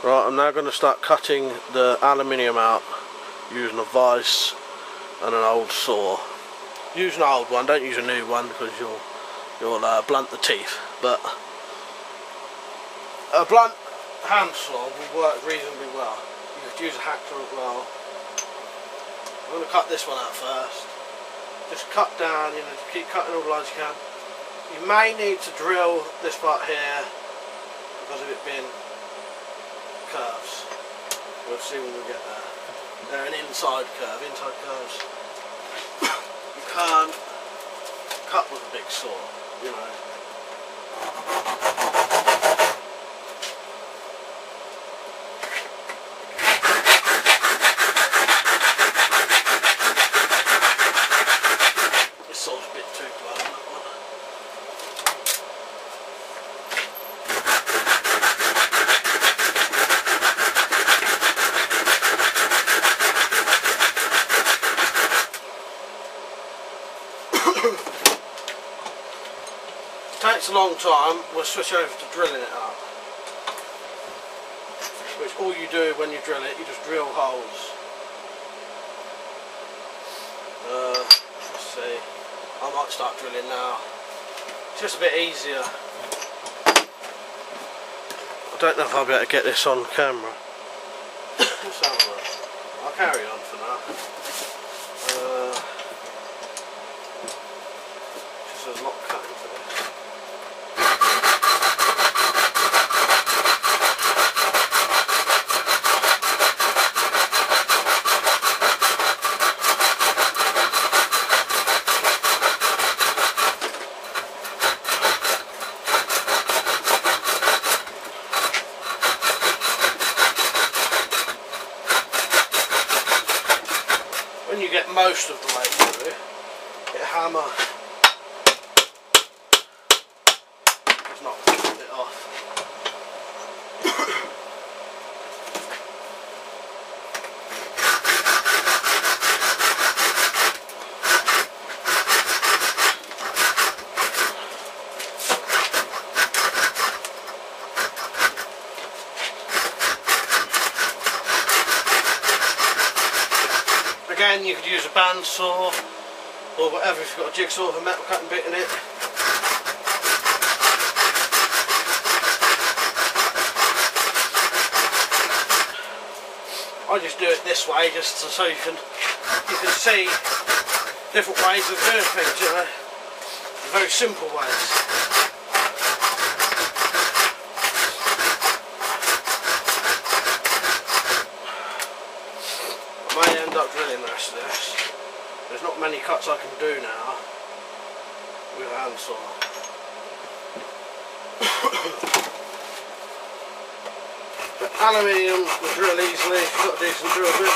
Right, I'm now going to start cutting the aluminium out using a vice and an old saw. Use an old one, don't use a new one because you'll blunt the teeth. But a blunt hand saw will work reasonably well. You could use a hacksaw as well. I'm going to cut this one out first. Just cut down, you know, just keep cutting all the lines you can. You may need to drill this part here because of it being curves. We'll see when we get there. They're an inside curve. Inside curves you can't cut with a big saw, you know. This saw's a bit too blunt, that one. Takes a long time. We'll switch over to drilling it up, which all you do when you drill it, you just drill holes. Let's see, I might start drilling now. It's just a bit easier. I don't know if I'll be able to get this on camera. Let's have a look. I'll carry on for now. Just a lot of cutting for this. When you get most of the way through, get a hammer, just knock it off. Again, you could use a bandsaw or whatever if you've got a jigsaw with a metal cutting bit in it. I just do it this way just so you can see different ways of doing things, you know, very simple ways. Up drilling the rest of this. There's not many cuts I can do now with a handsaw. But aluminium will drill easily if you've got a decent drill bit.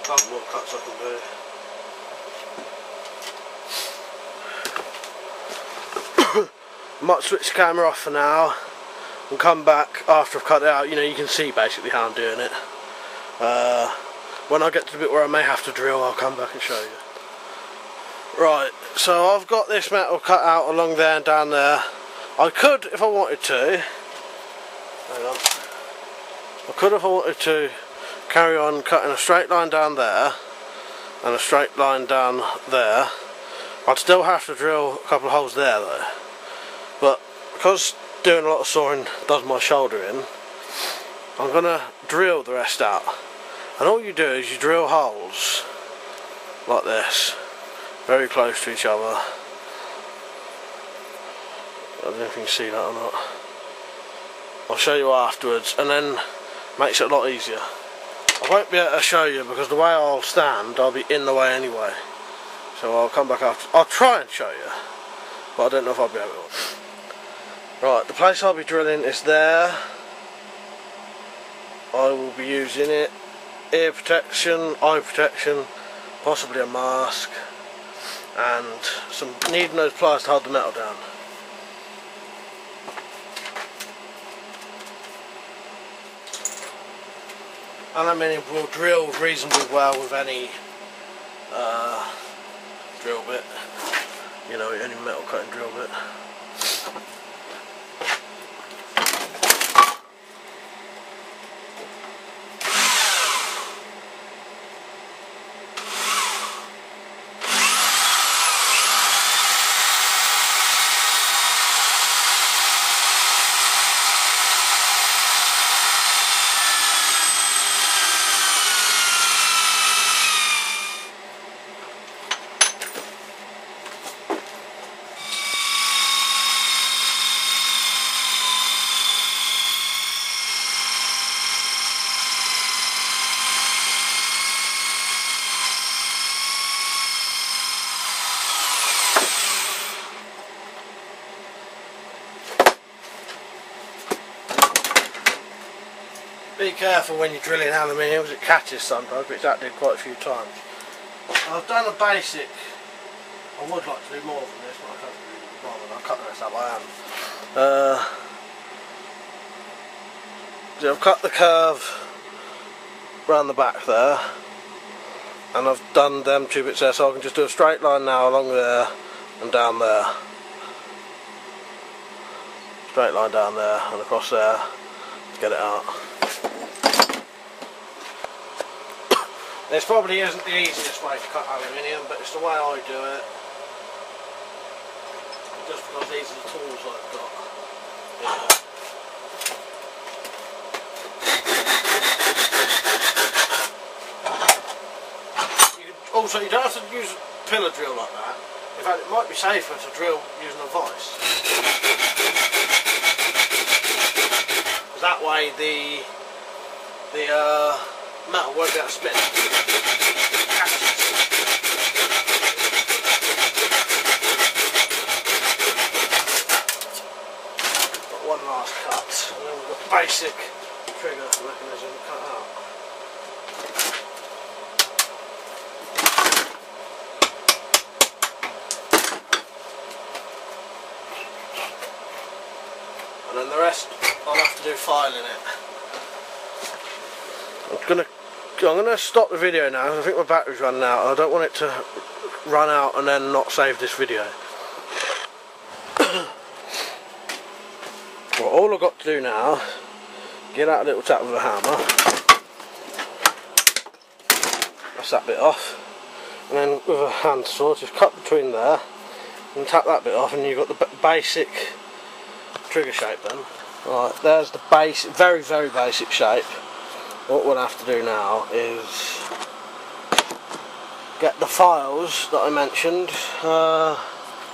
Couple more cuts I can do. I might switch the camera off for now and come back after I've cut it out. You know, you can see basically how I'm doing it. When I get to the bit where I may have to drill, I'll come back and show you. Right, so I've got this metal cut out along there and down there. I could, if I wanted to, hang on, I could if I wanted to carry on cutting a straight line down there and a straight line down there. I'd still have to drill a couple of holes there though, but because doing a lot of sawing does my shoulder in, I'm gonna drill the rest out. And all you do is you drill holes like this, very close to each other. I don't know if you can see that or not. I'll show you afterwards, and then makes it a lot easier. I won't be able to show you because the way I'll stand, I'll be in the way anyway. So I'll come back after. I'll try and show you, but I don't know if I'll be able to. Right, the place I'll be drilling is there. I will be using it. Ear protection, eye protection, possibly a mask, and some needle nose pliers to hold the metal down. Aluminium will drill reasonably well with any drill bit, you know, any metal cutting drill bit. Be careful when you're drilling aluminium because it catches sometimes, which that did quite a few times. I've done a basic. I would like to do more than this, but I can't do more than I'll cut the rest out by hand. So I've cut the curve round the back there, and I've done them two bits there, so I can just do a straight line now along there and down there. Straight line down there and across there to get it out. This probably isn't the easiest way to cut aluminium, but it's the way I do it. Just because these are the tools I've got. Also, you don't have to use a pillar drill like that. In fact, it might be safer to drill using a vice. Because that way the metal won't be able to spin. Got one last cut, and then we've got the basic trigger mechanism cut out. And then the rest I'll have to do filing it. I'm gonna stop the video now because I think my battery's running out and I don't want it to run out and then not save this video. Well, all I've got to do now, get out a little tap with a hammer. That's that bit off. And then with a handsaw, just cut between there and tap that bit off, and you've got the basic trigger shape then. Right, there's the basic, very basic shape. What we'll have to do now is get the files that I mentioned.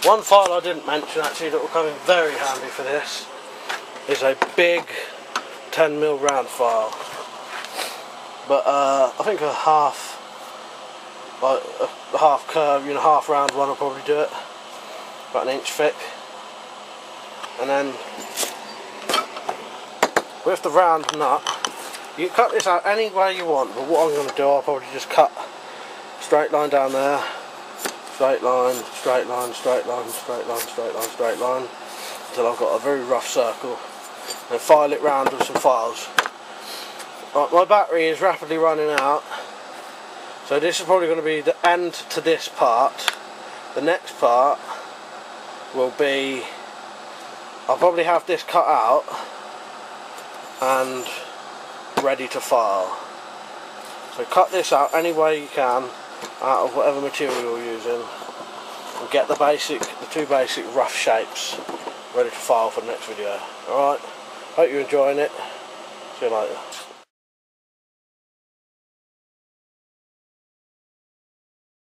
One file I didn't mention actually that will come in very handy for this is a big 10mm round file. But I think a half curve, you know, half round one will probably do it. About 1 inch thick. And then with the round nut, you can cut this out any way you want, but what I'm going to do, I'll probably just cut straight line down there, straight line, straight line, straight line, straight line, straight line, straight line, until I've got a very rough circle, and file it round with some files. Right, my battery is rapidly running out, so this is probably going to be the end to this part. The next part will be, I'll probably have this cut out and ready to file. So cut this out any way you can out of whatever material you're using and get the two basic rough shapes ready to file for the next video. Alright, hope you're enjoying it. See you later.